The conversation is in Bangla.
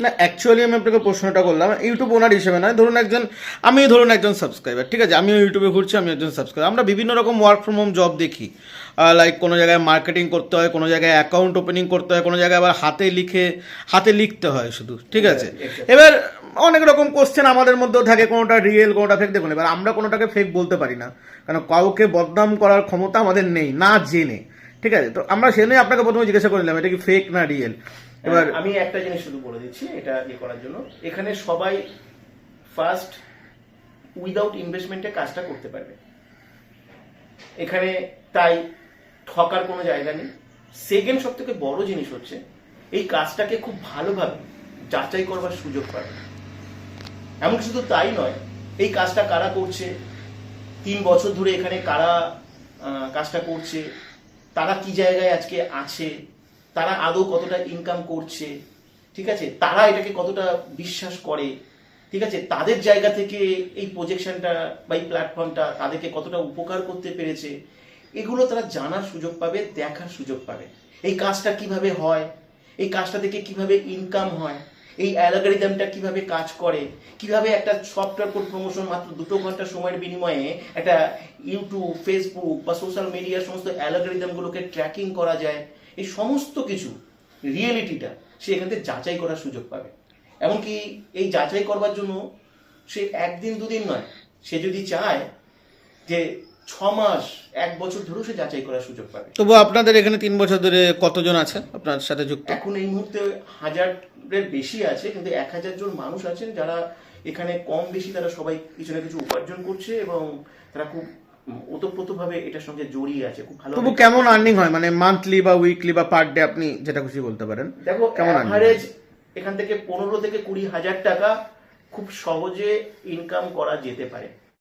না অ্যাকচুয়ালি আমি আপনাকে প্রশ্নটা করলাম ইউটিউব ওনার হিসেবে নয়, ধরুন একজন সাবস্ক্রাইবার, ঠিক আছে, আমিও ইউটিউবে ঘুরছি, আমি একজন সাবস্ক্রাইবার। আমরা বিভিন্ন রকম ওয়ার্ক ফ্রম হোম জব দেখি, লাইক কোনো জায়গায় মার্কেটিং করতে হয়, কোনো জায়গায় অ্যাকাউন্ট ওপেনিং করতে হয়, কোনো জায়গায় আবার হাতে লিখতে হয় শুধু, ঠিক আছে। এবার অনেক রকম কোশ্চেন আমাদের মধ্যেও থাকে, কোনোটা রিয়েল কোনোটা ফেক। দেখুন, এবার আমরা কোনোটাকে ফেক বলতে পারি না, কারণ কাউকে বদনাম করার ক্ষমতা আমাদের নেই না জেনে, ঠিক আছে। তো আমরা সেজন্য আপনাকে প্রথমে জিজ্ঞাসা করে নিলাম এটা কি ফেক না রিয়েল। এবার আমি একটা জিনিস শুধু বলে দিচ্ছি এটা করার জন্য, এখানে সবাই ফার্স্ট উইদাউট ইনভেস্টমেন্টে কাজটা করতে পারবে, এখানে তাই ঠকার কোনো জায়গা নেই। সেকেন্ড সব থেকে বড় জিনিস হচ্ছে এই কাজটাকে খুব ভালোভাবে যাচাই করবার সুযোগ পাবে। এমন শুধু তাই নয়, এই কাজটা কারা করছে, 3 বছর ধরে এখানে কারা কাজটা করছে, তারা কি জায়গায় আজকে আছে, তারা আদৌ কতটা ইনকাম করছে, ঠিক আছে, তারা এটাকে কতটা বিশ্বাস করে, ঠিক আছে, তাদের জায়গা থেকে এই প্রজেকশনটা বা এই প্ল্যাটফর্মটা তাদেরকে কতটা উপকার করতে পেরেছে, এগুলো তারা জানার সুযোগ পাবে, দেখার সুযোগ পাবে। এই কাজটা কিভাবে হয়, এই কাজটা থেকে কিভাবে ইনকাম হয়, এই অ্যালগরিদমটা কিভাবে কাজ করে, কিভাবে একটা সফটওয়্যার কোড প্রমোশন মাত্র 2 ঘন্টা সময়ের বিনিময়ে একটা ইউটিউব, ফেসবুক বা সোশ্যাল মিডিয়ার সমস্ত অ্যালগরিদমগুলোকে ট্র্যাকিং করা যায়, এই সমস্ত কিছু রিয়েলিটিটা সে এখান থেকে যাচাই করার সুযোগ পাবে। এমনকি এই যাচাই করবার জন্য সে 1 দিন 2 দিন নয়, সে যদি চায় যে 6 মাস 1 বছর ধরেও সে যাচাই করার সুযোগ পাবে। তবু আপনাদের এখানে 3 বছর ধরে কতজন আছে আপনার সাথে যুক্ত? এখন এই মুহূর্তে 1000-এর বেশি আছে, কিন্তু 1000 জন মানুষ আছেন যারা এখানে কম বেশি তারা সবাই কিছু না কিছু উপার্জন করছে এবং তারা খুব ওতপ্রোতভাবে এটার সঙ্গে জড়িয়ে আছে, খুব ভালো। তবু কেমন আর্নিং হয়, মানে মান্থলি বা উইকলি বা পার ডে, আপনি যেটা খুশি বলতে পারেন। দেখো, কেমন অ্যাভারেজ এখান থেকে 15 থেকে 20 হাজার টাকা খুব সহজে ইনকাম করা যেতে পারে।